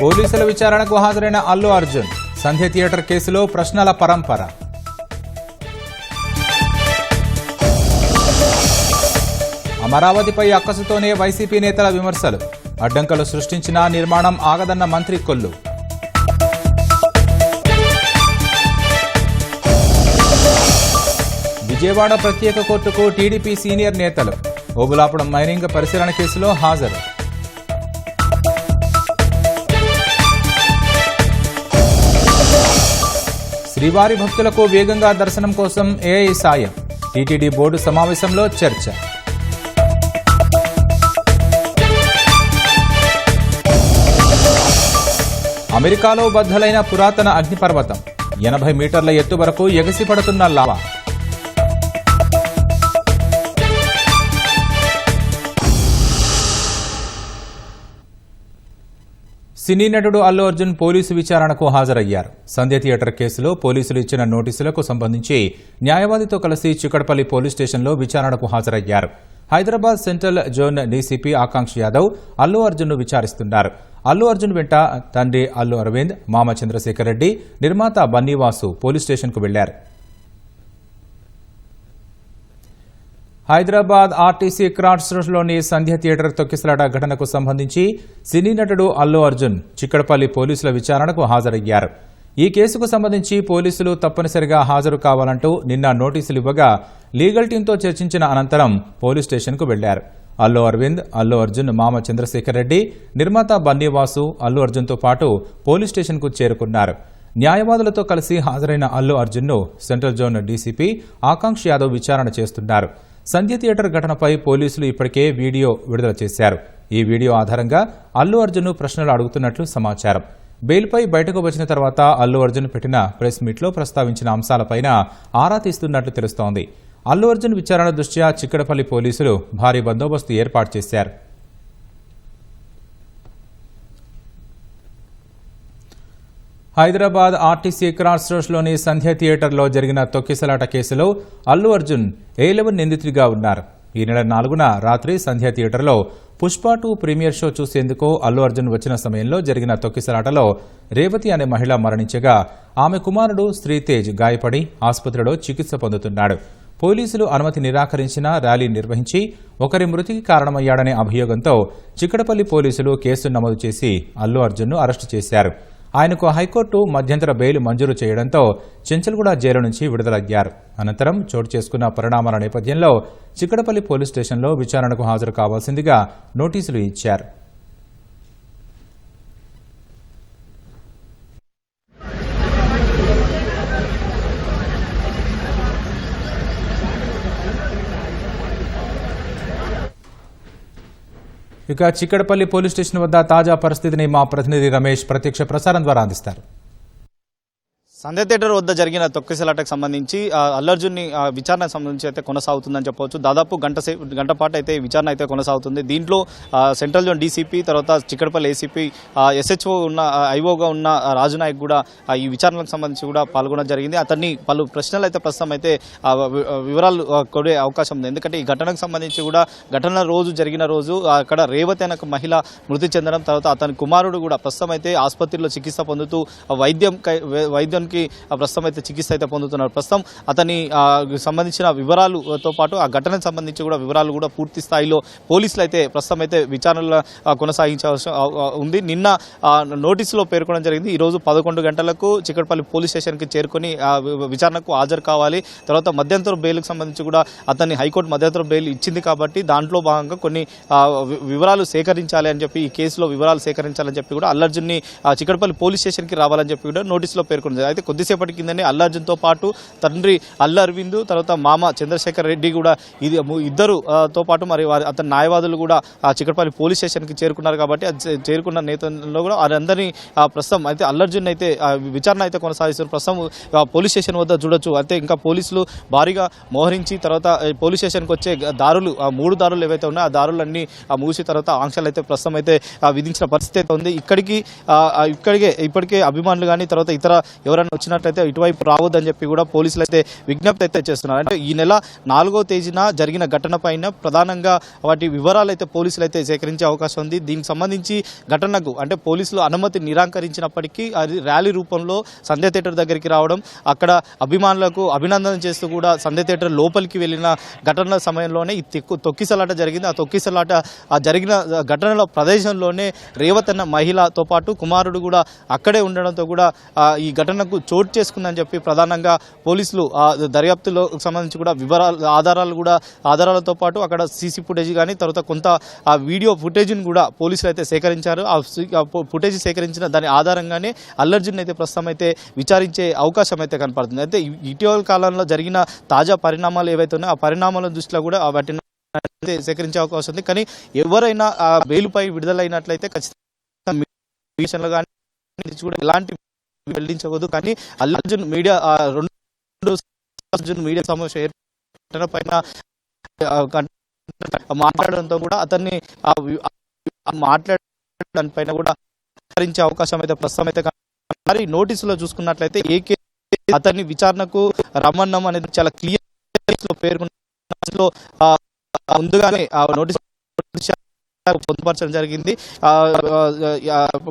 పోలీసుల విచారణకు హాజరైన అల్లు అర్జున్ సంధ్య థియేటర్ కేసులో ప్రశ్నల పరంపర. అమరావతిపై అక్కసుతోనే వైసీపీ నేతల విమర్శలు. అడ్డంకులు సృష్టించినా నిర్మాణం ఆగదన్న మంత్రి కొల్లు. విజయవాడ ప్రత్యేక కోర్టుకు టీడీపీ సీనియర్ నేతలు. ఓబులాపురం మైనింగ్ పరిశీలన కేసులో హాజరు. శ్రీవారి భక్తులకు వేగంగా దర్శనం కోసం ఏఐ సాయం. టీటీడీ బోర్డు సమావేశంలో చర్చ. అమెరికాలో బద్దలైన పురాతన అగ్నిపర్వతం. 80 మీటర్ల ఎత్తు వరకు ఎగసిపడుతున్న లావా. సినీ నటుడు అల్లు అర్జున్ పోలీసు విచారణకు హాజరయ్యారు. సంధ్య థియేటర్ కేసులో పోలీసులు ఇచ్చిన నోటీసులకు సంబంధించి న్యాయవాదితో కలిసి చిక్కడపల్లి పోలీస్ స్టేషన్లో విచారణకు హాజరయ్యారు. హైదరాబాద్ సెంట్రల్ జోన్ డీసీపీ ఆకాంక్ష యాదవ్ అల్లు అర్జున్ను విచారిస్తున్నారు. అల్లు అర్జున్ వెంట తండ్రి అల్లు అరవింద్, మామ చంద్రశేఖర్ రెడ్డి, నిర్మాత బన్నీవాసు పోలీస్ స్టేషన్కు వెళ్లారు. హైదరాబాద్ ఆర్టీసీ క్రాస్ రోడ్లోని సంధ్య థియేటర్ తొక్కిసలాట ఘటనకు సంబంధించి సినీ నటుడు అల్లు అర్జున్ చిక్కడపల్లి పోలీసుల విచారణకు హాజరయ్యారు. ఈ కేసుకు సంబంధించి పోలీసులు తప్పనిసరిగా హాజరు కావాలంటూ నిన్న నోటీసులు ఇవ్వగా లీగల్ టీంతో చర్చించిన అనంతరం పోలీస్ స్టేషన్కు వెళ్లారు. అల్లు అరవింద్, అల్లు అర్జున్ మామ చంద్రశేఖర్ రెడ్డి, నిర్మాత బన్నీవాసు అల్లు అర్జున్తో పాటు పోలీస్ స్టేషన్కు చేరుకున్నారు. న్యాయవాదులతో కలిసి హాజరైన అల్లు అర్జున్ను సెంట్రల్ జోన్ డీసీపీ ఆకాంక్ష యాదవ్ విచారణ చేస్తున్నారు. సంధ్య థియేటర్ ఘటనపై పోలీసులు ఇప్పటికే వీడియో విడుదల చేశారు. ఈ వీడియో ఆధారంగా అల్లు అర్జున్ను ప్రశ్నలు అడుగుతున్నట్లు సమాచారం. బెయిల్పై బయటకు వచ్చిన తర్వాత అల్లు అర్జున్ పెట్టిన ప్రెస్ మీట్లో ప్రస్తావించిన అంశాలపైన ఆరా తీస్తున్నట్లు తెలుస్తోంది. అల్లు అర్జున్ విచారణ దృష్ట్యా చిక్కడపల్లి పోలీసులు భారీ బందోబస్తు ఏర్పాటు చేశారు. హైదరాబాద్ ఆర్టీసీ క్రాస్ రోడ్లోని సంధ్య థియేటర్లో జరిగిన తొక్కిసలాట కేసులో అల్లు అర్జున్ A11 నిందితుడిగా ఉన్నారు. ఈ నెల 4న రాత్రి సంధ్య థియేటర్లో పుష్ప 2 ప్రీమియర్ షో చూసేందుకు అల్లు అర్జున్ వచ్చిన సమయంలో జరిగిన తొక్కిసలాటలో రేవతి అనే మహిళ మరణించగా ఆమె కుమారుడు శ్రీతేజ్ గాయపడి ఆసుపత్రిలో చికిత్స పొందుతున్నాడు. పోలీసులు అనుమతి నిరాకరించిన ర్యాలీ నిర్వహించి ఒకరి మృతికి కారణమయ్యాడనే అభియోగంతో చిక్కడపల్లి పోలీసులు కేసు నమోదు చేసి అల్లు అర్జున్ను అరెస్టు చేశారు. ఆయనకు హైకోర్టు మధ్యంతర బెయిల్ మంజూరు చేయడంతో చెంచల్గూడ జైలు నుంచి విడుదలయ్యారు. అనంతరం చోటు చేసుకున్న పరిణామాల నేపథ్యంలో చిక్కడపల్లి పోలీస్ స్టేషన్లో విచారణకు హాజరు కావాల్సిందిగా నోటీసులు ఇచ్చారు. ఇక చిక్కడపల్లి పోలీస్ స్టేషన్ వద్ద తాజా పరిస్థితిని మా ప్రతినిధి రమేష్ ప్రత్యక్ష ప్రసారం ద్వారా అందిస్తారు. సంధ్య థియేటర్ వద్ద జరిగిన తొక్కిసలాటకు సంబంధించి అల్లు అర్జున్ విచారణకు సంబంధించి అయితే కొనసాగుతుందని చెప్పవచ్చు. దాదాపు గంట పాటు అయితే విచారణ అయితే కొనసాగుతుంది. దీంట్లో సెంట్రల్ జోన్ డీసీపీ, తర్వాత చిక్కడపల్లి ఏసీపీ, ఎస్హెచ్ఓ ఉన్న ఐఓగా ఉన్న రాజునాయక్ కూడా ఈ విచారణకు సంబంధించి కూడా పాల్గొనడం జరిగింది. అతన్ని పలు ప్రశ్నలు అయితే ప్రస్తుతం అయితే వివరాలు కొడే అవకాశం ఉంది. ఎందుకంటే ఈ ఘటనకు సంబంధించి కూడా ఘటన రోజు జరిగిన రోజు అక్కడ రేవతి అనే మహిళ మృతి చెందడం, తర్వాత అతని కుమారుడు కూడా ప్రస్తుతం అయితే ఆసుపత్రిలో చికిత్స పొందుతూ వైద్యానికి ప్రస్తుతం అయితే చికిత్స అయితే పొందుతున్నారు. ప్రస్తుతం అతని సంబంధించిన వివరాలతో పాటు ఆ ఘటనకు సంబంధించి కూడా వివరాలు కూడా పూర్తి స్థాయిలో పోలీసులు అయితే ప్రస్తుతం అయితే విచారణలు కొనసాగించాల్సి ఉంది. నిన్న నోటీసులో పేర్కొనడం జరిగింది. ఈరోజు 11 గంటలకు చిక్కడపల్లి పోలీస్ స్టేషన్కి చేరుకొని విచారణకు హాజరు కావాలి. తర్వాత మధ్యంతర బెయిల్కి సంబంధించి కూడా అతన్ని హైకోర్టు మధ్యంతర బెయిల్ ఇచ్చింది కాబట్టి దాంట్లో భాగంగా కొన్ని వివరాలు సేకరించాలి అని చెప్పి, ఈ కేసులో వివరాలు సేకరించాలని చెప్పి కూడా అల్లు అర్జున్ని చిక్కడపల్లి పోలీస్ స్టేషన్కి రావాలని చెప్పి కూడా నోటీసులో పేర్కొన్నది. అయితే కొద్దిసేపటి కిందనే అల్లు అర్జున్తో పాటు తండ్రి అల్లు అరవింద్, తర్వాత మామ చంద్రశేఖర్ రెడ్డి కూడా ఇద్దరుతో పాటు మరి అతని న్యాయవాదులు కూడా చిక్కడపల్లి పోలీస్ స్టేషన్కి చేరుకున్నారు. కాబట్టి చేరుకున్న నేతల్లో కూడా వారందరినీ ప్రస్తుతం అయితే అల్లు అర్జున్ అయితే విచారణ అయితే కొనసాగిస్తారు. ప్రస్తుతం పోలీస్ స్టేషన్ వద్ద చూడొచ్చు. అయితే ఇంకా పోలీసులు భారీగా మోహరించి తర్వాత పోలీస్ స్టేషన్కి వచ్చే దారులు 3 దారులు ఏవైతే ఉన్నాయో ఆ దారులన్నీ మూసి తర్వాత ఆంక్షలు అయితే ప్రస్తుతం అయితే విధించిన పరిస్థితి అయితే ఉంది. ఇప్పటికే అభిమానులు కానీ తర్వాత ఇతర ఎవరైనా వచ్చినట్లయితే ఇటువైపు రావద్దని చెప్పి కూడా పోలీసులు అయితే విజ్ఞప్తి అయితే చేస్తున్నారు. అంటే ఈ నెల 4వ తేదీన జరిగిన ఘటన పైన ప్రధానంగా వాటి వివరాలు అయితే పోలీసులు అయితే సేకరించే అవకాశం ఉంది. దీనికి సంబంధించి ఘటనకు అంటే పోలీసులు అనుమతి నిరాకరించినప్పటికీ అది ర్యాలీ రూపంలో సంధ్య థియేటర్ దగ్గరికి రావడం, అక్కడ అభిమానులకు అభినందన చేస్తూ కూడా సంధ్య థియేటర్ లోపలికి వెళ్ళిన ఘటన సమయంలోనే ఈ తొక్కిసలాట జరిగింది. ఆ తొక్కిసలాట జరిగిన ఘటనలో ప్రదేశంలోనే రేవత్ అన్న మహిళతో పాటు కుమారుడు కూడా అక్కడే ఉండడంతో కూడా ఈ ఘటనకు చోటు చేసుకుందని చెప్పి ప్రధానంగా పోలీసులు దర్యాప్తులో సంబంధించి కూడా ఆధారాలతో పాటు అక్కడ సీసీ ఫుటేజ్ కానీ తర్వాత కొంత వీడియో ఫుటేజ్ని కూడా పోలీసులు అయితే సేకరించారు. ఆ ఫుటేజ్ సేకరించిన దాని ఆధారంగానే అల్లు అర్జున్ అయితే ప్రస్తుతం అయితే విచారించే అవకాశం అయితే కనపడుతుంది. అయితే ఇటీవల కాలంలో జరిగిన తాజా పరిణామాలు ఏవైతే ఉన్నాయో ఆ పరిణామాల దృష్టిలో కూడా వాటిని సేకరించే అవకాశం ఉంది. కానీ ఎవరైనా బెయిల్పై విడుదలైనట్లయితే ఖచ్చితంగా కానీ ఎలాంటి వెల్లడించవద్దు. కానీ అల్లు అర్జున్ మీడియా మీడియా సమావేశం ఏర్పడిన పైన మాట్లాడడంతో కూడా అతన్ని మాట్లాడడానికి పైన కూడా విచారించే అవకాశం అయితే ప్రస్తుతం అయితే మరి నోటీసులో చూసుకున్నట్లయితే ఏకే అతన్ని విచారణకు రమ్మన్నం అనేది చాలా క్లియర్ లో పేర్కొన్న ముందుగానే నోటీసు పొందుపరచడం జరిగింది.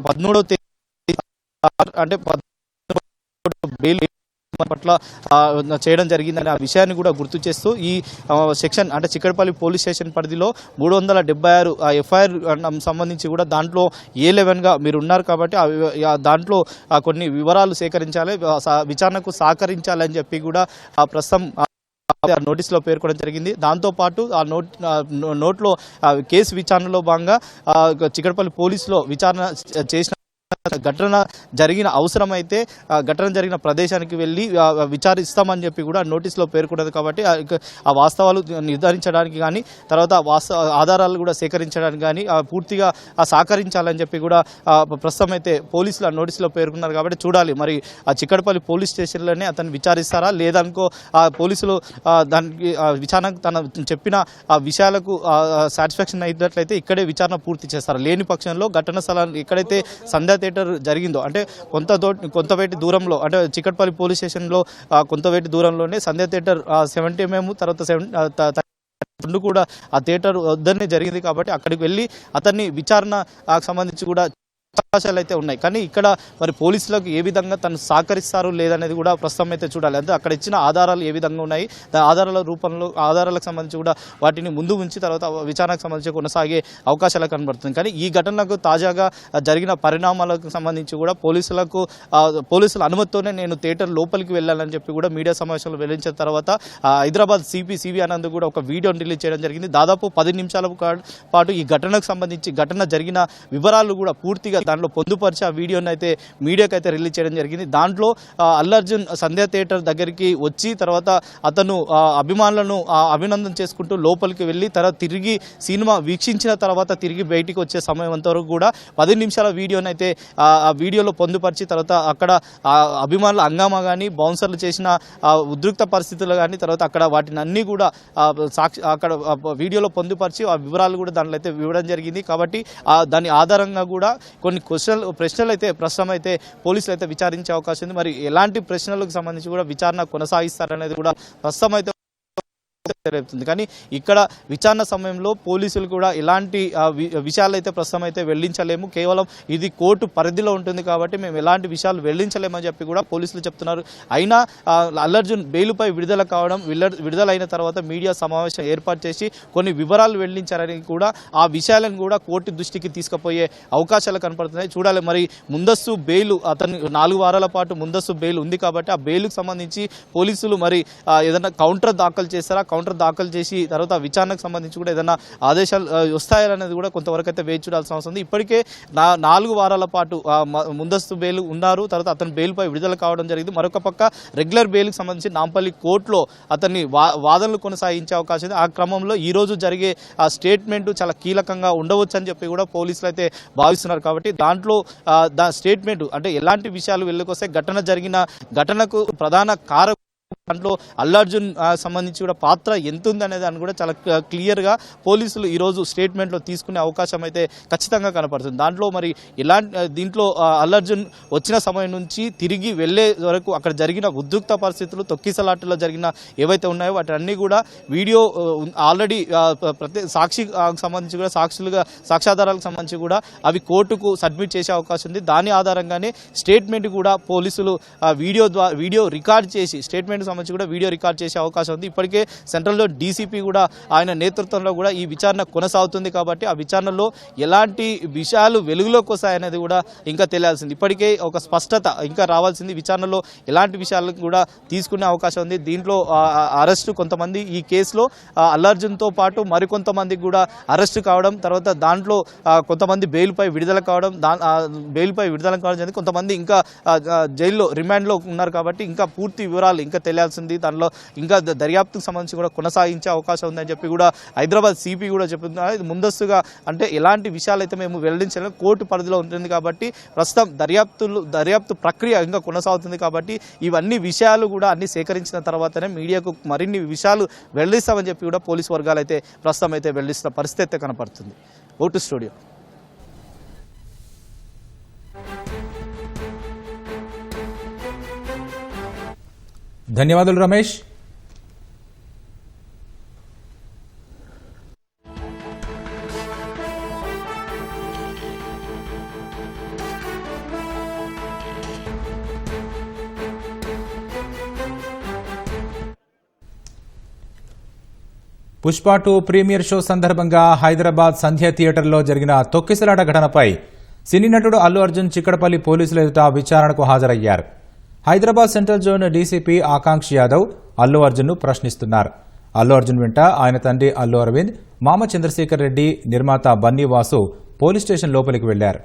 13వ తేదీ అంటే బెయిల్ పట్ల చేయడం జరిగిందని ఆ విషయాన్ని కూడా గుర్తు చేస్తూ ఈ సెక్షన్ అంటే చిక్కడపల్లి పోలీస్ స్టేషన్ పరిధిలో 376 ఎఫ్ఐఆర్ సంబంధించి కూడా దాంట్లో A11గా మీరు ఉన్నారు కాబట్టి దాంట్లో కొన్ని వివరాలు సేకరించాలి, విచారణకు సహకరించాలని చెప్పి కూడా ప్రస్తుతం నోటీసులో పేర్కొనడం జరిగింది. దాంతోపాటు ఆ నోట్లో కేసు విచారణలో భాగంగా చిక్కడపల్లి పోలీసులో విచారణ చేసిన ఘటన జరిగిన అవసరమైతే ఘటన జరిగిన ప్రదేశానికి వెళ్ళి విచారిస్తామని చెప్పి కూడా నోటీసులో పేర్కొన్నది. కాబట్టి ఆ వాస్తవాలు నిర్ధారించడానికి కానీ తర్వాత ఆధారాలు కూడా సేకరించడానికి కానీ పూర్తిగా సహకరించాలని చెప్పి కూడా ప్రస్తుతం అయితే పోలీసులు ఆ నోటీసులో పేర్కొన్నారు. కాబట్టి చూడాలి మరి ఆ చిక్కడపల్లి పోలీస్ స్టేషన్లోనే అతను విచారిస్తారా లేదనుకో ఆ పోలీసులు దానికి విచారణకు తన చెప్పిన ఆ విషయాలకు సాటిస్ఫాక్షన్ అయినట్లయితే ఇక్కడే విచారణ పూర్తి చేస్తారు. లేని పక్షంలో ఘటన స్థలాన్ని ఎక్కడైతే సంధ్య థియేటర్ జరిగిందో అంటే కొంతవేటి దూరంలో అంటే చిక్కడపల్లి పోలీస్ స్టేషన్లో కొంతవేటి దూరంలోనే సంధ్య థియేటర్ 70mm తర్వాత కూడా ఆ థియేటర్ వద్దనే జరిగింది. కాబట్టి అక్కడికి వెళ్ళి అతన్ని విచారణ సంబంధించి కూడా అవకాశాలు అయితే ఉన్నాయి. కానీ ఇక్కడ మరి పోలీసులకు ఏ విధంగా తను సహకరిస్తారు లేదనేది కూడా ప్రస్తుతం అయితే చూడాలి. అంటే అక్కడ ఇచ్చిన ఆధారాలు ఏ విధంగా ఉన్నాయి, ఆధారాలకు సంబంధించి కూడా వాటిని ముందు ఉంచి తర్వాత విచారణకు సంబంధించి కొనసాగే అవకాశాలు కనబడుతుంది. కానీ ఈ ఘటనకు తాజాగా జరిగిన పరిణామాలకు సంబంధించి కూడా పోలీసుల అనుమతితోనే నేను థియేటర్ లోపలికి వెళ్ళాలని చెప్పి కూడా మీడియా సమావేశంలో వెల్లడించిన తర్వాత హైదరాబాద్ సివి ఆనంద్ కూడా ఒక వీడియోని రిలీజ్ చేయడం జరిగింది. దాదాపు 10 నిమిషాల పాటు ఈ ఘటనకు సంబంధించి ఘటన జరిగిన వివరాలు కూడా పూర్తిగా దాంట్లో పొందుపరిచి ఆ వీడియోని అయితే మీడియాకి అయితే రిలీజ్ చేయడం జరిగింది. దాంట్లో అల్లు అర్జున్ సంధ్య థియేటర్ దగ్గరికి వచ్చి తర్వాత అతను అభిమానులను అభినందన చేసుకుంటూ లోపలికి వెళ్ళి తర్వాత తిరిగి సినిమా వీక్షించిన తర్వాత తిరిగి బయటికి వచ్చే సమయం అంతవరకు కూడా 10 నిమిషాల వీడియోని అయితే ఆ వీడియోలో పొందుపరిచి తర్వాత అక్కడ అభిమానుల హంగామా కానీ బౌన్సర్లు చేసిన ఉద్రిక్త పరిస్థితులు కానీ తర్వాత అక్కడ వాటిని అన్నీ కూడా అక్కడ వీడియోలో పొందుపరిచి ఆ వివరాలు కూడా దాంట్లో అయితే ఇవ్వడం జరిగింది. కాబట్టి దాని ఆధారంగా కూడా కొన్ని ప్రశ్నలు అయితే ప్రస్తుతం అయితే పోలీసులు అయితే విచారించే అవకాశం ఉంది. మరి ఎలాంటి ప్రశ్నలకు సంబంధించి కూడా విచారణ కొనసాగిస్తారనేది కూడా ప్రస్తుతం అయితే జరుగుతుంది. కానీ ఇక్కడ విచారణ సమయంలో పోలీసులు కూడా ఎలాంటి విషయాలు అయితే ప్రస్తుతం అయితే వెల్లడించలేము, కేవలం ఇది కోర్టు పరిధిలో ఉంటుంది కాబట్టి మేము ఎలాంటి విషయాలు వెల్లడించలేమని చెప్పి కూడా పోలీసులు చెప్తున్నారు. అయినా అల్లు అర్జున్ బెయిల్పై విడుదలైన తర్వాత మీడియా సమావేశం ఏర్పాటు చేసి కొన్ని వివరాలు వెల్లడించారని కూడా ఆ విషయాలను కూడా కోర్టు దృష్టికి తీసుకుపోయే అవకాశాలు కనపడుతున్నాయి. చూడాలి మరి ముందస్తు బెయిల్ అతను 4 వారాల పాటు ముందస్తు బెయిల్ ఉంది కాబట్టి ఆ బెయిల్కు సంబంధించి పోలీసులు మరి ఏదైనా కౌంటర్ దాఖలు చేస్తారా, కౌంటర్ దాఖలు చేసి తర్వాత విచారణకు సంబంధించి కూడా ఏదైనా ఆదేశాలు వస్తాయనేది కూడా కొంతవరకు అయితే వేచి చూడాల్సిన అవసరం ఉంది. ఇప్పటికే 4 వారాల పాటు ముందస్తు బెయిల్ ఉన్నారు, తర్వాత అతను బెయిల్పై విడుదల కావడం జరిగింది. మరొక పక్క రెగ్యులర్ బెయిల్కి సంబంధించి నాంపల్లి కోర్టులో అతన్ని వాదనలు కొనసాగించే అవకాశం ఉంది. ఆ క్రమంలో ఈ రోజు జరిగే ఆ స్టేట్మెంట్ చాలా కీలకంగా ఉండవచ్చు అని చెప్పి కూడా పోలీసులు అయితే భావిస్తున్నారు. కాబట్టి దాంట్లో స్టేట్మెంట్ అంటే ఎలాంటి విషయాలు వెళ్ళకొస్తే ఘటనకు ప్రధాన కారకుడు దాంట్లో అల్లు అర్జున్ సంబంధించి కూడా పాత్ర ఎంత ఉందనే దాన్ని కూడా చాలా క్లియర్గా పోలీసులు ఈరోజు స్టేట్మెంట్లో తీసుకునే అవకాశం అయితే ఖచ్చితంగా కనపడుతుంది. దాంట్లో మరి దీంట్లో అల్లు అర్జున్ వచ్చిన సమయం నుంచి తిరిగి వెళ్లే వరకు అక్కడ జరిగిన ఉద్రిక్త పరిస్థితులు, తొక్కిసలాటలో జరిగిన ఏవైతే ఉన్నాయో వాటన్నీ కూడా వీడియో ఆల్రెడీ సంబంధించి కూడా సాక్ష్యాధారాలకు సంబంధించి కూడా అవి కోర్టుకు సబ్మిట్ చేసే అవకాశం ఉంది. దాని ఆధారంగానే స్టేట్మెంట్ కూడా పోలీసులు వీడియో రికార్డ్ చేసి స్టేట్మెంట్ సంబంధించి కూడా వీడియో రికార్డ్ చేసే అవకాశం ఉంది. ఇప్పటికే సెంట్రల్లో డీసీపీ కూడా ఆయన నేతృత్వంలో కూడా ఈ విచారణ కొనసాగుతుంది కాబట్టి ఆ విచారణలో ఎలాంటి విషయాలు వెలుగులోకి వస్తాయనేది కూడా ఇంకా తెలియాల్సింది. ఇప్పటికే ఒక స్పష్టత ఇంకా రావాల్సింది. విచారణలో ఎలాంటి విషయాలకు కూడా తీసుకునే అవకాశం ఉంది. దీంట్లో అరెస్టు కొంతమంది ఈ కేసులో అల్లు అర్జున్తో పాటు మరికొంతమందికి కూడా అరెస్టు కావడం, తర్వాత దాంట్లో కొంతమంది బెయిల్పై విడుదల కావడం జరిగింది. కొంతమంది ఇంకా జైల్లో రిమాండ్లో ఉన్నారు కాబట్టి ఇంకా పూర్తి వివరాలు ఇంకా తెలియాల్సింది. దానిలో ఇంకా దర్యాప్తుకు సంబంధించి కూడా కొనసాగించే అవకాశం ఉందని చెప్పి కూడా హైదరాబాద్ సిపి కూడా చెప్తున్నారు. ఇది ముందస్తుగా అంటే ఎలాంటి విషయాలు అయితే మేము వెల్లడించలేము, కోర్టు పరిధిలో ఉంటుంది కాబట్టి ప్రస్తుతం దర్యాప్తు ప్రక్రియ ఇంకా కొనసాగుతుంది కాబట్టి ఇవన్నీ విషయాలు కూడా అన్ని సేకరించిన తర్వాతనే మీడియాకు మరిన్ని విషయాలు వెల్లడిస్తామని చెప్పి కూడా పోలీసు వర్గాలు అయితే ప్రస్తుతం అయితే వెల్లడిస్తున్న పరిస్థితి అయితే కనపడుతుంది. Vote studio. ధన్యవాదాలు రమేష్. పుష్ప 2 ప్రీమియర్ షో సందర్భంగా హైదరాబాద్ సంధ్య థియేటర్లో జరిగిన తొక్కిసలాట ఘటనపై సినీ నటుడు అల్లు అర్జున్ చిక్కడపల్లి పోలీసుల ఎదుట విచారణకు హాజరయ్యారు. Hyderabad central zone DCP Akanksh Yadav Allu అర్జున్ను ప్రశ్నిస్తున్నారు. అల్లు అర్జున్ వెంట ఆయన తండ్రి అల్లు అరవింద్, మామ చంద్రశేఖర్ రెడ్డి, నిర్మాత బన్నీ వాసు పోలీస్ స్టేషన్ లోపలికి వెళ్లారు.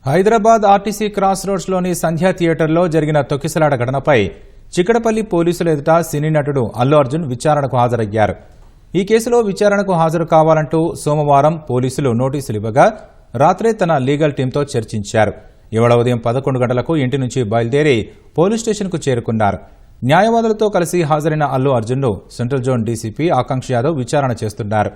హైదరాబాద్ ఆర్టీసీ క్రాస్ రోడ్స్లోని సంధ్యా థియేటర్లో జరిగిన తొక్కిసలాట ఘటనపై చిక్కడపల్లి పోలీసుల ఎదుట సినీ నటుడు అల్లు అర్జున్ విచారణకు హాజరయ్యారు. ఈ కేసులో విచారణకు హాజరు కావాలంటూ సోమవారం పోలీసులు నోటీసులు ఇవ్వగా రాత్రే తన లీగల్ టీంతో చర్చించారు. ఇవాళ ఉదయం 11 గంటలకు ఇంటి నుంచి బయలుదేరి పోలీస్ స్టేషన్కు చేరుకున్నారు. న్యాయవాదులతో కలిసి హాజరైన అల్లు అర్జున్ను central zone DCP Akanksh Yadav విచారణ చేస్తున్నారు.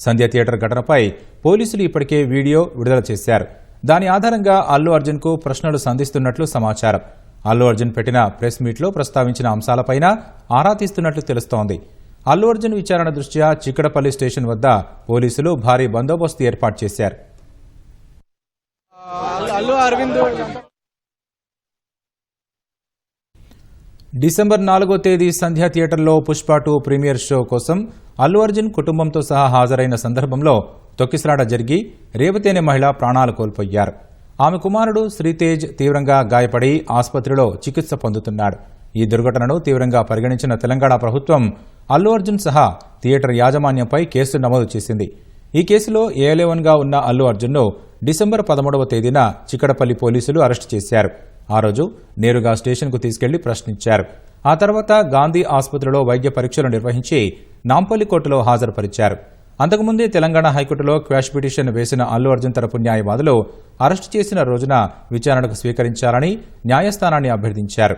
సంధ్య థియేటర్ ఘటనపై పోలీసులు ఇప్పటికే వీడియో విడుదల చేశారు. దాని ఆధారంగా అల్లు అర్జున్కు ప్రశ్నలు సంధిస్తున్నట్లు సమాచారం. అల్లు అర్జున్ పెట్టిన ప్రెస్ మీట్లో ప్రస్తావించిన అంశాలపైన ఆరా తీస్తున్నట్లు తెలుస్తోంది. అల్లు అర్జున్ విచారణ దృష్ట్యా చిక్కడపల్లి స్టేషన్ వద్ద పోలీసులు భారీ బందోబస్తు ఏర్పాటు చేశారు. డిసెంబర్ 4వ తేదీ సంధ్యా థియేటర్లో పుష్ప 2 ప్రీమియర్ షో కోసం అల్లు అర్జున్ కుటుంబంతో సహా హాజరైన సందర్భంలో తొక్కిసలాట జరిగి రేవతి అనే మహిళ ప్రాణాలు కోల్పోయారు. ఆమె కుమారుడు శ్రీతేజ్ తీవ్రంగా గాయపడి ఆసుపత్రిలో చికిత్స పొందుతున్నాడు. ఈ దుర్ఘటనను తీవ్రంగా పరిగణించిన తెలంగాణ ప్రభుత్వం అల్లు అర్జున్ సహా థియేటర్ యాజమాన్యంపై కేసు నమోదు చేసింది. ఈ కేసులో A11గా ఉన్న అల్లు అర్జున్ను డిసెంబర్ 13వ తేదీన చిక్కడపల్లి పోలీసులు అరెస్టు చేశారు. ఆ రోజు నేరుగా స్టేషన్కు తీసుకెళ్లి ప్రశ్నించారు. ఆ తర్వాత గాంధీ ఆసుపత్రిలో వైద్య పరీక్షలు నిర్వహించి నాంపల్లి కోర్టులో హాజరుపరిచారు. అంతకుముందే తెలంగాణ హైకోర్టులో క్వాష్ పిటిషన్ వేసిన అల్లు అర్జున్ తరపు న్యాయవాదులు అరెస్టు చేసిన రోజున విచారణకు స్వీకరించాలని న్యాయస్థానాన్ని అభ్యర్థించారు.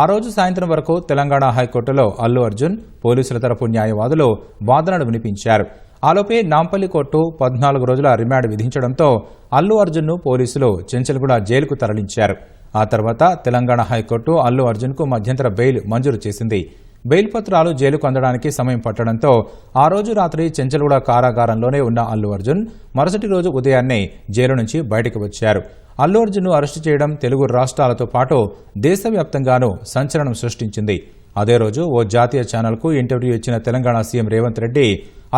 ఆ రోజు సాయంత్రం వరకు తెలంగాణ హైకోర్టులో అల్లు అర్జున్, పోలీసుల తరపు న్యాయవాదులు వాదనలు వినిపించారు. ఆలోపే నాంపల్లి కోర్టు 14 రోజుల రిమాండ్ విధించడంతో అల్లు అర్జున్ను పోలీసులు చెంచల్గూడ జైలుకు తరలించారు. ఆ తర్వాత తెలంగాణ హైకోర్టు అల్లు అర్జున్కు మధ్యంతర బెయిల్ మంజూరు చేసింది. బెయిల్ పత్రాలు జైలుకు అందడానికి సమయం పట్టడంతో ఆ రోజు రాత్రి చెంచల్గూడ కారాగారంలోనే ఉన్న అల్లు అర్జున్ మరుసటి రోజు ఉదయాన్నే జైలు నుంచి బయటకు వచ్చారు. అల్లు అర్జున్ను అరెస్టు చేయడం తెలుగు రాష్ట్రాలతో పాటు దేశవ్యాప్తంగానూ సంచలనం సృష్టించింది. అదే రోజు ఓ జాతీయ ఛానల్కు ఇంటర్వ్యూ ఇచ్చిన తెలంగాణ సీఎం రేవంత్ రెడ్డి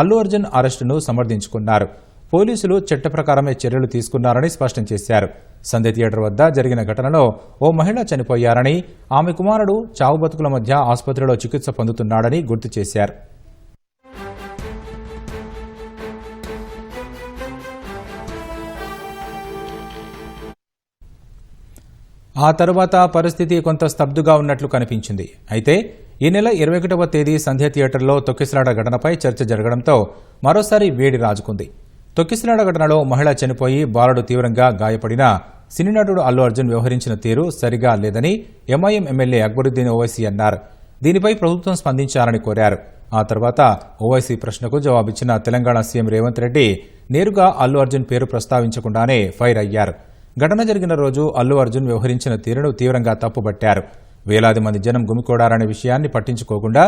అల్లు అర్జున్ అరెస్టును సమర్థించుకున్నారు. పోలీసులు చట్ట ప్రకారమే చర్యలు తీసుకున్నారని స్పష్టం చేశారు. సంధ్య థియేటర్ వద్ద జరిగిన ఘటనలో ఓ మహిళ చనిపోయారని, ఆమె కుమారుడు చావు బతుకుల మధ్య ఆసుపత్రిలో చికిత్స పొందుతున్నాడని గుర్తు చేశారు. ఆ తరువాత పరిస్థితి కొంత స్తబ్దుగా ఉన్నట్లు కనిపించింది. అయితే ఈ నెల 21వ తేదీ సంధ్య థియేటర్లో తొక్కిసలాట ఘటనపై చర్చ జరగడంతో మరోసారి వేడి రాజుకుంది. తొక్కిసలాట ఘటనలో మహిళ చనిపోయి బాలుడు తీవ్రంగా గాయపడినా సినీ నటుడు అల్లు అర్జున్ వ్యవహరించిన తీరు సరిగా లేదని ఎంఐఎం ఎమ్మెల్యే అక్బరుద్దీన్ ఓవైసీ అన్నారు. దీనిపై ప్రభుత్వం స్పందించాలని కోరారు. ఆ తర్వాత ఓవైసీ ప్రశ్నకు జవాబిచ్చిన తెలంగాణ సీఎం రేవంత్ రెడ్డి నేరుగా అల్లు అర్జున్ పేరు ప్రస్తావించకుండానే ఫైర్ అయ్యారు. ఘటన జరిగిన రోజు అల్లు అర్జున్ వ్యవహరించిన తీరును తీవ్రంగా తప్పుబట్టారు. వేలాది మంది జనం గుమికూడారనే విషయాన్ని పట్టించుకోకుండా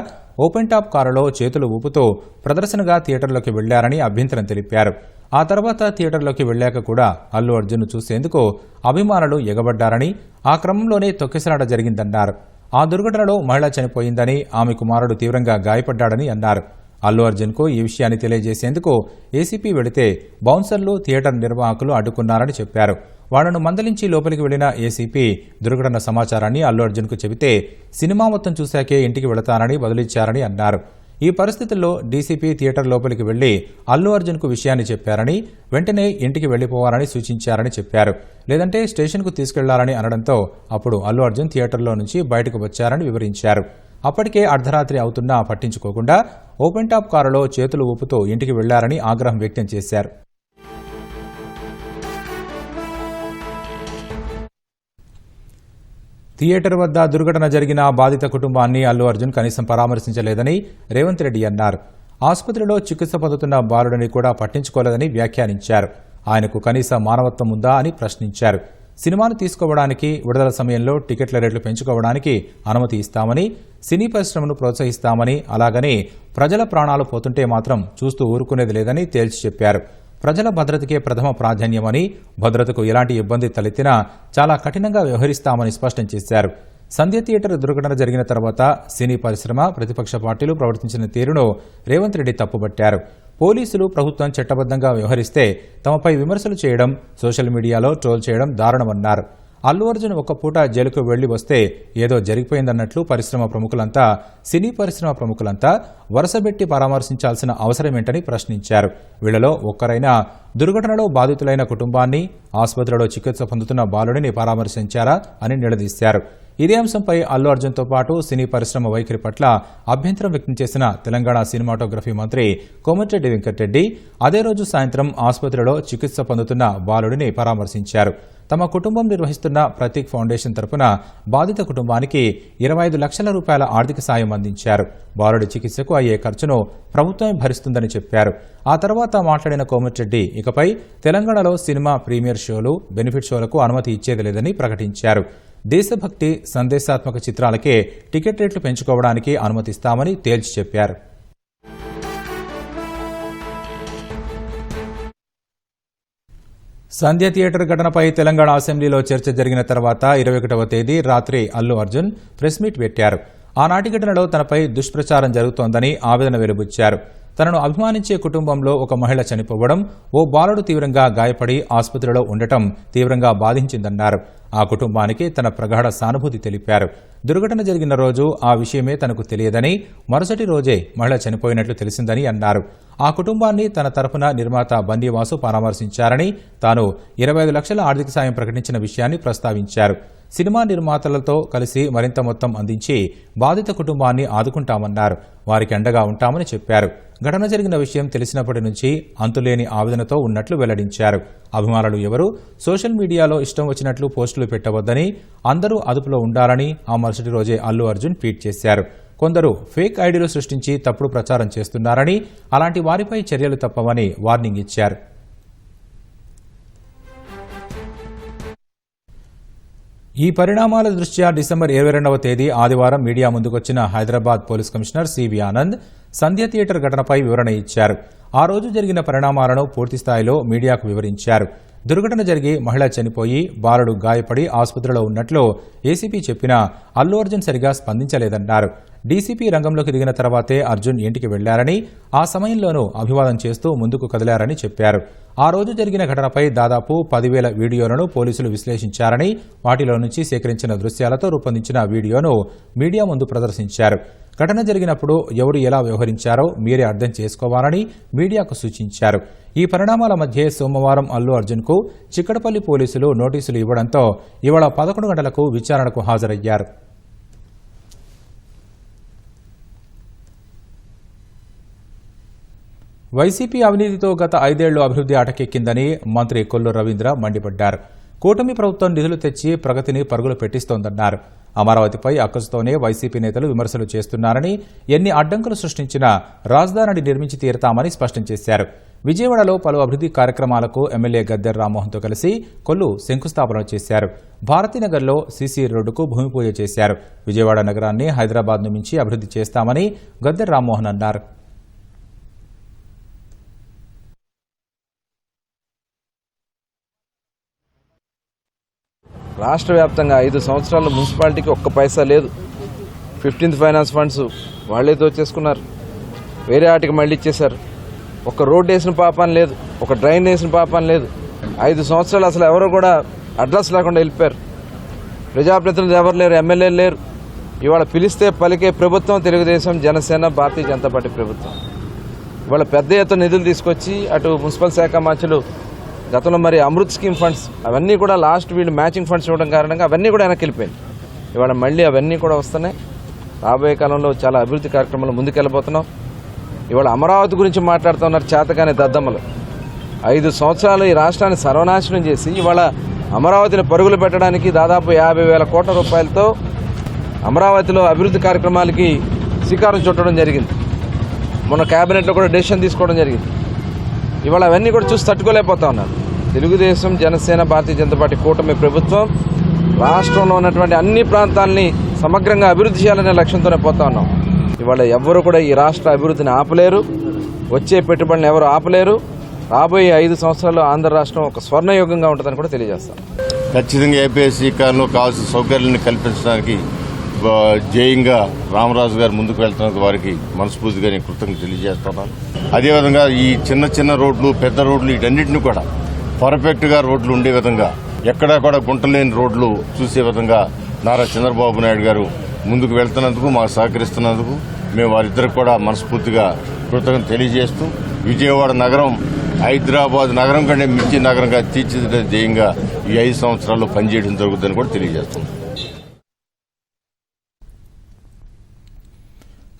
ఓపెన్ టాప్ కారులో చేతులు ఊపుతూ ప్రదర్శనగా థియేటర్లోకి వెళ్లారని అభ్యంతరం తెలిపారు. ఆ తర్వాత థియేటర్లోకి వెళ్లాక కూడా అల్లు అర్జున్ను చూసేందుకు అభిమానులు ఎగబడ్డారని, ఆ క్రమంలోనే తొక్కిసలాట జరిగిందన్నారు. ఆ దుర్ఘటనలో మహిళ చనిపోయిందని, ఆమె కుమారుడు తీవ్రంగా గాయపడ్డాడని అన్నారు. అల్లు అర్జున్కు ఈ విషయాన్ని తెలియజేసేందుకు ఏసీపీ వెళితే బౌన్సర్లు, థియేటర్ నిర్వాహకులు అడ్డుకున్నారని చెప్పారు. వాళ్లను మందలించి లోపలికి వెళ్లిన ఏసీపీ దుర్ఘటన సమాచారాన్ని అల్లు అర్జున్కు చెబితే సినిమా మొత్తం చూశాకే ఇంటికి వెళతానని బదులిచ్చారని అన్నారు. ఈ పరిస్థితుల్లో డీసీపీ థియేటర్ లోపలికి వెళ్లి అల్లు అర్జున్కు విషయాన్ని చెప్పారని, వెంటనే ఇంటికి వెళ్లిపోవాలని సూచించారని చెప్పారు. లేదంటే స్టేషన్కు తీసుకెళ్లాలని అనడంతో అప్పుడు అల్లు అర్జున్ థియేటర్లో నుంచి బయటకు వచ్చారని వివరించారు. అప్పటికే అర్ధరాత్రి అవుతున్నా పట్టించుకోకుండా ఓపెన్ టాప్ కారులో చేతులు ఊపుతూ ఇంటికి వెళ్లారని ఆగ్రహం వ్యక్తం చేశారు. థియేటర్ వద్ద దుర్ఘటన జరిగిన బాధిత కుటుంబాన్ని అల్లు అర్జున్ కనీసం పరామర్శించలేదని రేవంత్ రెడ్డి అన్నారు. ఆసుపత్రిలో చికిత్స పొందుతున్న బాలుడిని కూడా పట్టించుకోలేదని వ్యాఖ్యానించారు. ఆయనకు కనీస మానవత్వం ఉందా అని ప్రశ్నించారు. సినిమాను తీసుకోవడానికి, విడుదల సమయంలో టికెట్ల రేట్లు పెంచుకోవడానికి అనుమతి ఇస్తామని, సినీ పరిశ్రమను ప్రోత్సహిస్తామని, అలాగని ప్రజల ప్రాణాలు పోతుంటే మాత్రం చూస్తూ ఊరుకునేది లేదని తేల్చి చెప్పారు. ప్రజల భద్రతకే ప్రథమ ప్రాధాన్యమని, భద్రతకు ఎలాంటి ఇబ్బంది తలెత్తినా చాలా కఠినంగా వ్యవహరిస్తామని స్పష్టం చేశారు. సంధ్య థియేటర్ దుర్ఘటన జరిగిన తర్వాత సినీ పరిశ్రమ, ప్రతిపక్ష పార్టీలు ప్రవర్తించిన తీరును రేవంత్ రెడ్డి తప్పుబట్టారు. పోలీసులు, ప్రభుత్వం చట్టబద్దంగా వ్యవహరిస్తే తమపై విమర్శలు చేయడం, సోషల్ మీడియాలో ట్రోల్ చేయడం దారుణమన్నారు. అల్లు అర్జున్ ఒక్క పూట జైలుకు వెళ్లి వస్తే ఏదో జరిగిపోయిందన్నట్లు పరిశ్రమ ప్రముఖులంతా, సినీ పరిశ్రమ ప్రముఖులంతా వరుసబెట్టి పరామర్శించాల్సిన అవసరమేంటని ప్రశ్నించారు. వీళ్లలో ఒక్కరైనా దుర్ఘటనలో బాధితులైన కుటుంబాన్ని, ఆసుపత్రిలో చికిత్స పొందుతున్న బాలుడిని పరామర్శించారా అని నిలదీశారు. ఇదే అంశంపై అల్లు అర్జున్తో పాటు సినీ పరిశ్రమ వైఖరి పట్ల అభ్యంతరం వ్యక్తం చేసిన తెలంగాణ సినిమాటోగ్రఫీ మంత్రి కోమటిరెడ్డి వెంకటరెడ్డి అదే రోజు సాయంత్రం ఆసుపత్రిలో చికిత్స పొందుతున్న బాలుడిని పరామర్శించారు. తమ కుటుంబం నిర్వహిస్తున్న ప్రతీక్ ఫౌండేషన్ తరపున బాధిత కుటుంబానికి 25 లక్షల రూపాయల ఆర్థిక సాయం అందించారు. బాలుడి చికిత్సకు అయ్యే ఖర్చును ప్రభుత్వమే భరిస్తుందని చెప్పారు. ఆ తర్వాత మాట్లాడిన కోమటిరెడ్డి ఇకపై తెలంగాణలో సినిమా ప్రీమియర్ షోలు, బెనిఫిట్ షోలకు అనుమతి ఇచ్చేది లేదని ప్రకటించారు. దేశభక్తి, సందేశాత్మక చిత్రాలకే టికెట్ రేట్లు పెంచుకోవడానికి అనుమతిస్తామని తేల్చి చెప్పారు. సంధ్య థియేటర్ ఘటనపై తెలంగాణ అసెంబ్లీలో చర్చ జరిగిన తర్వాత 21వ తేదీ రాత్రి అల్లు అర్జున్ ప్రెస్ మీట్ పెట్టారు. ఆనాటి ఘటనలో తనపై దుష్ప్రచారం జరుగుతోందని ఆవేదన వెలుబుచ్చారు. తనను అభిమానించే కుటుంబంలో ఒక మహిళ చనిపోవడం, ఓ బాలుడు తీవ్రంగా గాయపడి ఆసుపత్రిలో ఉండటం తీవ్రంగా బాధించిందన్నారు. ఆ కుటుంబానికి తన ప్రగాఢ సానుభూతి తెలిపారు. దుర్ఘటన జరిగిన రోజు ఆ విషయమే తనకు తెలియదని, మరుసటి రోజే మహిళ చనిపోయినట్లు తెలిసిందని అన్నారు. ఆ కుటుంబాన్ని తన తరఫున నిర్మాత బన్నీవాసు పరామర్శించారని, తాను 25 లక్షల ఆర్థిక సాయం ప్రకటించిన విషయాన్ని ప్రస్తావించారు. సినిమా నిర్మాతలతో కలిసి మరింత మొత్తం అందించి బాధిత కుటుంబాన్ని ఆదుకుంటామన్నారు. వారికి అండగా ఉంటామని చెప్పారు. ఘటన జరిగిన విషయం తెలిసినప్పటి నుంచి అంతులేని ఆవేదనతో ఉన్నట్లు వెల్లడించారు. అభిమానులు ఎవరూ సోషల్ మీడియాలో ఇష్టం వచ్చినట్లు పోస్టులు పెట్టవద్దని, అందరూ అదుపులో ఉండాలని ఆ మరుసటి రోజే అల్లు అర్జున్ ట్వీట్ చేశారు. కొందరు ఫేక్ ఐడీలు సృష్టించి తప్పుడు ప్రచారం చేస్తున్నారని, అలాంటి వారిపై చర్యలు తప్పవని వార్నింగ్ ఇచ్చారు. ఈ పరిణామాల దృష్ట్యా డిసెంబర్ 22వ తేదీ ఆదివారం మీడియా ముందుకొచ్చిన Hyderabad police commissioner CV Anand Sandhya theatre ఘటనపై వివరణ ఇచ్చారు. ఆ రోజు జరిగిన పరిణామాలను పూర్తిస్థాయిలో మీడియాకు వివరించారు. దుర్ఘటన జరిగి మహిళ చనిపోయి, బాలుడు గాయపడి ఆసుపత్రిలో ఉన్నట్లు ఏసీపీ చెప్పినా అల్లు అర్జున్ సరిగా స్పందించలేదన్నారు. డీసీపీ రంగంలోకి దిగిన తర్వాతే అర్జున్ ఇంటికి వెళ్లారని, ఆ సమయంలోనూ అభివాదం చేస్తూ ముందుకు కదిలారని చెప్పారు. ఆ రోజు జరిగిన ఘటనపై దాదాపు 10,000 వీడియోలను పోలీసులు విశ్లేషించారని, వాటిలో నుంచి సేకరించిన దృశ్యాలతో రూపొందించిన వీడియోను మీడియా ముందు ప్రదర్శించారు. ఘటన జరిగినప్పుడు ఎవరు ఎలా వ్యవహరించారో మీరే అర్థం చేసుకోవాలని మీడియాకు సూచించారు. ఈ పరిణామాల మధ్య సోమవారం అల్లు అర్జున్కు చిక్కడపల్లి పోలీసులు నోటీసులు ఇవ్వడంతో ఇవాళ 11 గంటలకు విచారణకు హాజరయ్యారు. వైసీపీ అవినీతితో గత 5 ఏళ్లు అభివృద్ధి అటకెక్కిందని మంత్రి కొల్లు రవీంద్ర మండిపడ్డారు. కూటమి ప్రభుత్వం నిధులు తెచ్చి ప్రగతిని పరుగులు పెట్టిస్తోందన్నారు. అమరావతిపై అక్కసుతోనే వైసీపీ నేతలు విమర్శలు చేస్తున్నారని, ఎన్ని అడ్డంకులు సృష్టించినా రాజధానిని నిర్మించి తీరతామని స్పష్టం చేశారు. విజయవాడలో పలు అభివృద్ధి కార్యక్రమాలకు ఎమ్మెల్యే గద్దెర్ రామ్మోహన్తో కలిసి కొల్లు శంకుస్థాపన చేశారు. భారతీనగర్లో సీసీ రోడ్డుకు భూమి పూజ చేశారు. విజయవాడ నగరాన్ని హైదరాబాద్ను మించి అభివృద్ధి చేస్తామని గద్దెర్ రామ్మోహన్ అన్నారు. రాష్ట్ర వ్యాప్తంగా 5 సంవత్సరాల్లో మున్సిపాలిటీకి ఒక్క పైసా లేదు. 15th ఫైనాన్స్ ఫండ్స్ వాళ్లే దోచేసుకున్నారు, వేరే ఆటికి మళ్ళీ ఇచ్చేశారు. ఒక రోడ్డు వేసిన పాపం లేదు, ఒక డ్రైన్ వేసిన పాపం లేదు. 5 సంవత్సరాలు అసలు ఎవరు కూడా అడ్రస్ లేకుండా వెళ్ళిపోయారు. ప్రజాప్రతినిధులు ఎవరు లేరు, ఎమ్మెల్యేలు లేరు. ఇవాళ పిలిస్తే పలికే ప్రభుత్వం తెలుగుదేశం, జనసేన, భారతీయ జనతా పార్టీ ప్రభుత్వం. ఇవాళ పెద్ద ఎత్తున నిధులు తీసుకొచ్చి అటు మున్సిపల్ శాఖ మంత్రులు గతంలో మరి అమృత్ స్కీమ్ ఫండ్స్ అవన్నీ కూడా లాస్ట్ వీళ్ళు మ్యాచింగ్ ఫండ్స్ ఇవ్వడం కారణంగా అవన్నీ కూడా వెనక్కి వెళ్ళిపోయాయి. ఇవాళ మళ్ళీ అవన్నీ కూడా వస్తున్నాయి. రాబోయే కాలంలో చాలా అభివృద్ధి కార్యక్రమాలు ముందుకెళ్ళబోతున్నాం. ఇవాళ అమరావతి గురించి మాట్లాడుతున్నారు చేతగానే దద్దమ్మలు. 5 సంవత్సరాలు ఈ రాష్ట్రాన్ని సర్వనాశనం చేసి ఇవాళ అమరావతిని పరుగులు పెట్టడానికి దాదాపు 50,000 కోట్ల రూపాయలతో అమరావతిలో అభివృద్ధి కార్యక్రమాలకి శ్రీకారం చుట్టడం జరిగింది. మొన్న కేబినెట్లో కూడా డెసిషన్ తీసుకోవడం జరిగింది. ఇవాళ అవన్నీ కూడా చూసి తట్టుకోలేకపోతా ఉన్నారు. తెలుగుదేశం, జనసేన, భారతీయ జనతా పార్టీ కూటమి ప్రభుత్వం రాష్ట్రంలో ఉన్నటువంటి అన్ని ప్రాంతాలని సమగ్రంగా అభివృద్ధి చేయాలనే లక్ష్యంతోనే పోతా ఉన్నాం. ఇవాళ ఎవ్వరూ కూడా ఈ రాష్ట్ర అభివృద్ధిని ఆపలేరు, వచ్చే పెట్టుబడులను ఎవరు ఆపలేరు. రాబోయే 5 సంవత్సరాల్లో ఆంధ్ర రాష్ట్రం ఒక స్వర్ణయుగంగా ఉంటుందని కూడా తెలియజేస్తాం. ఖచ్చితంగా ఏపీఎస్సీ కాలంలో కావాల్సిన సౌకర్యాలను కల్పించడానికి జయంగా రామరాజు గారు ముందుకు వెళ్తున్నందుకు వారికి మనస్ఫూర్తిగా నేను కృతజ్ఞతలు తెలియజేస్తున్నాను. అదేవిధంగా ఈ చిన్న చిన్న రోడ్లు, పెద్ద రోడ్లు వీటన్నిటిని కూడా పర్ఫెక్ట్గా రోడ్లు ఉండే విధంగా, ఎక్కడా కూడా గుంటలేని రోడ్లు చూసే విధంగా నారా చంద్రబాబు నాయుడు గారు ముందుకు వెళ్తున్నందుకు, మాకు సహకరిస్తున్నందుకు మేము వారిద్దరికి కూడా మనస్ఫూర్తిగా కృతజ్ఞతలు తెలియజేస్తూ, విజయవాడ నగరం హైదరాబాద్ నగరం కంటే మించి నగరంగా తీర్చిదిద్దే ధ్యేయంగా ఈ 5 సంవత్సరాల్లో పనిచేయడం జరుగుతుందని కూడా తెలియజేస్తున్నాం.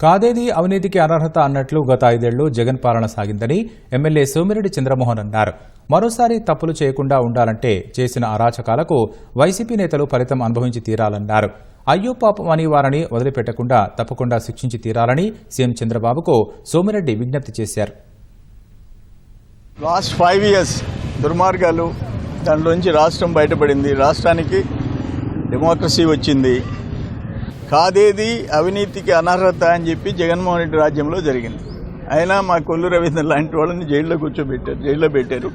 కాదేది అవినీతికి అనర్హత అన్నట్లు గత 5 ఏళ్లు జగన్ పాలన సాగిందని ఎమ్మెల్యే సోమిరెడ్డి చంద్రమోహన్ అన్నారు. మరోసారి తప్పులు చేయకుండా ఉండాలంటే చేసిన అరాచకాలకు వైసీపీ నేతలు ఫలితం అనుభవించి తీరాలన్నారు. అయ్యో పాపం అని వారిని వదిలిపెట్టకుండా తప్పకుండా శిక్షించి తీరాలని సీఎం చంద్రబాబుకు సోమిరెడ్డి విజ్ఞప్తి చేశారు. లాస్ట్ 5 ఇయర్స్ దుర్మార్గాలు, దాంట్లోంచి రాష్ట్రం బయటపడింది, రాష్ట్రానికి డెమోక్రసీ వచ్చింది. కాదేది అవినీతికి అనర్హత అని చెప్పి జగన్మోహన్ రెడ్డి రాజ్యంలో జరిగింది. అయినా మా కొల్లు రవీంద్ర లాంటి వాళ్ళని జైల్లో పెట్టారు.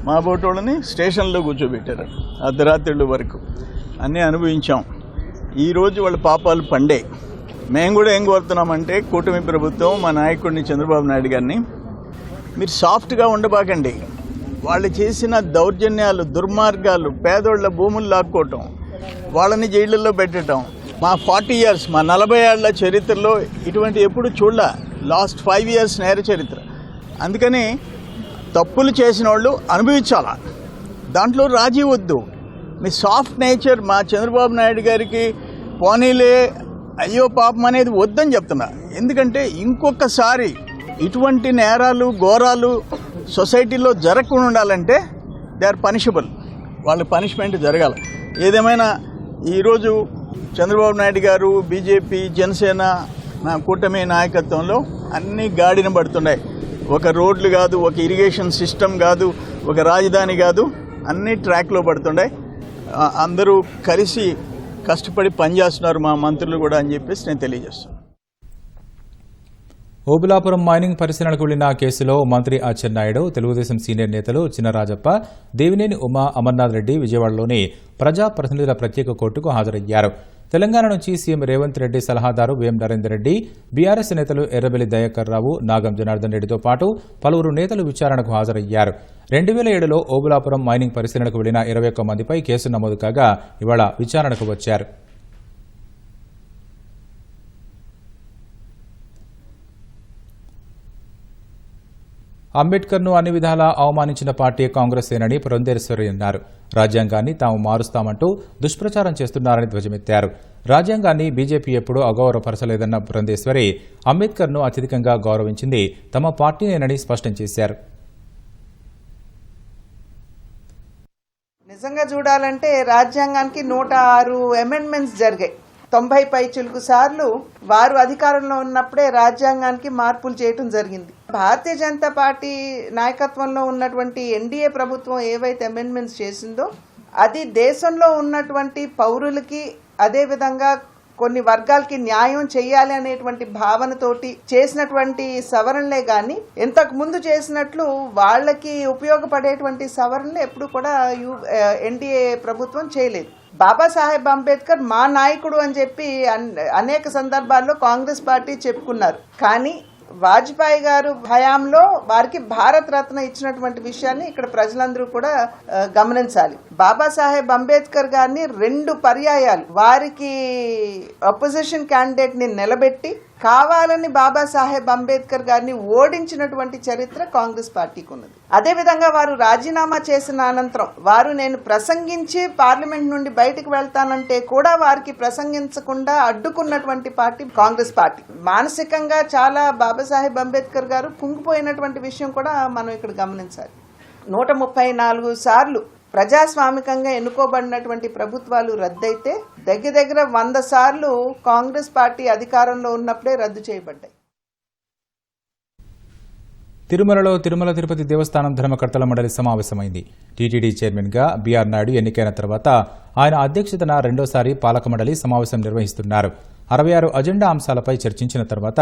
మా బోటి వాళ్ళని స్టేషన్లో కూర్చోబెట్టారు అర్ధరాత్రుల వరకు. అన్నీ అనుభవించాం. ఈరోజు వాళ్ళ పాపాలు పండే. మేము కూడా ఏం కోరుతున్నామంటే కూటమి ప్రభుత్వం, మా నాయకుడిని చంద్రబాబు నాయుడు గారిని, మీరు సాఫ్ట్గా ఉండబాకండి. వాళ్ళు చేసిన దౌర్జన్యాలు, దుర్మార్గాలు, పేదోళ్ల భూములు లాక్కోవటం, వాళ్ళని జైళ్ళల్లో పెట్టడం మా 40 ఇయర్స్, మా 40 ఏళ్ల చరిత్రలో ఇటువంటి ఎప్పుడు చూడలే. లాస్ట్ 5 ఇయర్స్ నేర చరిత్ర. అందుకని తప్పులు చేసిన వాళ్ళు అనుభవించాలా, దాంట్లో రాజీ వద్దు. మీ సాఫ్ట్ నేచర్ మా చంద్రబాబు నాయుడు గారికి పోనీలే అయ్యో పాపం అనేది వద్దని చెప్తున్నా. ఎందుకంటే ఇంకొకసారి ఇటువంటి నేరాలు, ఘోరాలు సొసైటీలో జరగకుండా ఉండాలంటే దే ఆర్ పనిషబుల్. వాళ్ళ పనిష్మెంట్ జరగాలి. ఏదేమైనా ఈరోజు చంద్రబాబు నాయుడు గారు, బీజేపీ, జనసేన నా కూటమి నాయకత్వంలో అన్నీ గాడిన పడుతున్నాయి. ఒక రోడ్లు కాదు, ఒక ఇరిగేషన్ సిస్టమ్ కాదు, ఒక రాజధాని కాదు, అన్నీ ట్రాక్లో పడుతున్నాయి. అందరూ కలిసి కష్టపడి పనిచేస్తున్నారు మా మంత్రులు కూడా అని చెప్పేసి నేను తెలియజేస్తున్నాను. ఓబులాపురం మైనింగ్ పరిశీలనకు వెళ్లిన కేసులో మంత్రి అచ్చెన్నాయుడు, తెలుగుదేశం సీనియర్ నేతలు చినరాజప్ప, దేవినేని ఉమా, అమర్నాథ్ రెడ్డి విజయవాడలోని ప్రజాప్రతినిధుల ప్రత్యేక కోర్టుకు హాజరయ్యారు. తెలంగాణ నుంచి సీఎం రేవంత్ రెడ్డి సలహాదారు వేం నరేందర్ రెడ్డి, బీఆర్ఎస్ నేతలు ఎర్రబెల్లి దయాకర్ రావు, నాగం జనార్దన్ రెడ్డితో పాటు పలువురు నేతలు విచారణకు హాజరయ్యారు. 2007లో ఓబులాపురం మైనింగ్ పరిశీలనకు వెళ్లిన 21 మందిపై కేసు నమోదు కాగా ఇవాళ విచారణకు వచ్చారు. అంబేద్కర్ను అన్ని విధాలా అవమానించిన పార్టీ కాంగ్రెసేనని పురంధేశ్వరి అన్నారు. రాజ్యాంగాన్ని తాము మారుస్తామంటూ దుష్ప్రచారం చేస్తున్నారని ధ్వజమెత్తారు. రాజ్యాంగాన్ని బీజేపీ ఎప్పుడూ అగౌరవపరచలేదన్న పురంధేశ్వరి అంబేద్కర్ను అత్యధికంగా గౌరవించింది తమ పార్టీనేనని స్పష్టం చేశారు. నిజంగా చూడాలంటే రాజ్యాంగానికి 106 అమెండ్మెంట్స్ జరిగాయి. 90 పైచిలుకు సార్లు వారు అధికారంలో ఉన్నప్పుడే రాజ్యాంగానికి మార్పులు చేయటం జరిగింది. భారతీయ జనతా పార్టీ నాయకత్వంలో ఉన్నటువంటి ఎన్డీఏ ప్రభుత్వం ఏవైతే అమెండ్మెంట్స్ చేసిందో అది దేశంలో ఉన్నటువంటి పౌరులకి అదేవిధంగా కొన్ని వర్గాలకి న్యాయం చేయాలి అనేటువంటి భావనతోటి చేసినటువంటి సవరణలే గాని ఇంతకు ముందు చేసినట్లు వాళ్ళకి ఉపయోగపడేటువంటి సవరణలు ఎప్పుడు కూడా ఎన్డీఏ ప్రభుత్వం చేయలేదు. బాబాసాహెబ్ అంబేద్కర్ మా నాయకుడు అని చెప్పి అనేక సందర్భాల్లో కాంగ్రెస్ పార్టీ చెప్పుకున్నారు. కానీ వాజ్పేయి గారు హయాంలో వారికి భారత రత్న ఇచ్చినటువంటి విషయాన్ని ఇక్కడ ప్రజలందరూ కూడా గమనించాలి. బాబాసాహెబ్ అంబేద్కర్ గారిని 2 పర్యాయాలు వారికి అపోజిషన్ క్యాండిడేట్ ని నిలబెట్టి కావాలని బాబాసాహెబ్ అంబేద్కర్ గారిని ఓడించినటువంటి చరిత్ర కాంగ్రెస్ పార్టీకి ఉన్నది. అదేవిధంగా వారు రాజీనామా చేసిన అనంతరం వారు నేను ప్రసంగించి పార్లమెంట్ నుండి బయటకు వెళ్తానంటే కూడా వారికి ప్రసంగించకుండా అడ్డుకున్నటువంటి పార్టీ కాంగ్రెస్ పార్టీ. మానసికంగా చాలా బాబాసాహెబ్ అంబేద్కర్ గారు కుంగిపోయినటువంటి విషయం కూడా మనం ఇక్కడ గమనించాలి. 134 సార్లు ప్రజాస్వామికంగా ఎన్నుకోబడినటువంటి ప్రభుత్వాలు రద్దయితే దగ్గర 100 సార్లు కాంగ్రెస్ పార్టీ అధికారంలో ఉన్నప్పుడే రద్దు చేయబడ్డాయి. తిరుమలలో తిరుమల తిరుపతి దేవస్థానం ధర్మకర్తల మండలి సమావేశమైంది. టీటీడీ చైర్మన్గా బీఆర్ నాయుడు ఎన్నికైన తర్వాత ఆయన అధ్యక్షతన రెండోసారి పాలక మండలి సమావేశం నిర్వహిస్తున్నారు. 66 అజెండా అంశాలపై చర్చించిన తర్వాత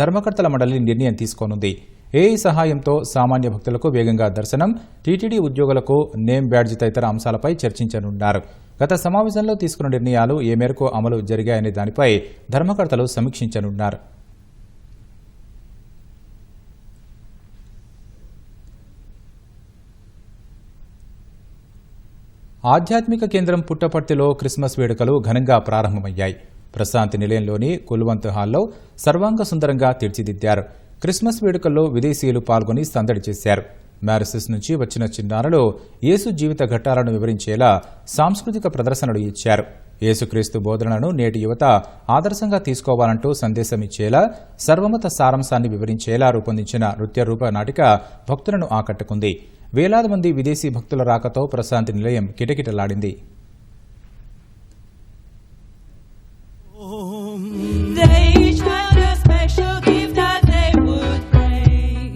ధర్మకర్తల మండలి నిర్ణయం తీసుకోనుంది. ఏఐ సహాయంతో సామాన్య భక్తులకు వేగంగా దర్శనం, టీటీడీ ఉద్యోగులకు నేమ్ బ్యాడ్జి తదితర అంశాలపై చర్చించనున్నారు. గత సమావేశంలో తీసుకున్న నిర్ణయాలు ఏ మేరకు అమలు జరిగాయనే దానిపై ధర్మకర్తలు సమీక్షించనున్నారు. ఆధ్యాత్మిక కేంద్రం పుట్టపర్తిలో క్రిస్మస్ వేడుకలు ఘనంగా ప్రారంభమయ్యాయి. ప్రశాంతి నిలయంలోని కుల్వంత్ హాల్లో సర్వాంగ సుందరంగా తీర్చిదిద్దారు. క్రిస్మస్ వేడుకల్లో విదేశీయులు పాల్గొని సందడి చేశారు. మారిషస్ నుంచి వచ్చిన చిన్నారులు యేసు జీవిత ఘట్టాలను వివరించేలా సాంస్కృతిక ప్రదర్శనలు ఇచ్చారు. యేసుక్రీస్తు బోధనలను నేటి యువత ఆదర్శంగా తీసుకోవాలంటూ సందేశమిచ్చేలా సర్వమత సారాంశాన్ని వివరించేలా రూపొందించిన నృత్య రూప నాటిక భక్తులను ఆకట్టుకుంది. వేలాది మంది విదేశీ భక్తుల రాకతో ప్రశాంతి నిలయం కిటకిటలాడింది.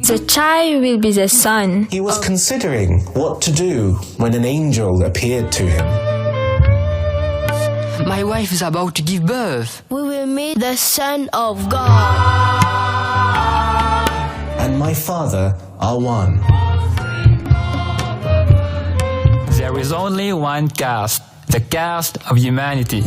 The child will be the son. He was considering what to do when an angel appeared to him. My wife is about to give birth. We will meet the Son of God. And my Father are one. There is only one caste, the caste of humanity.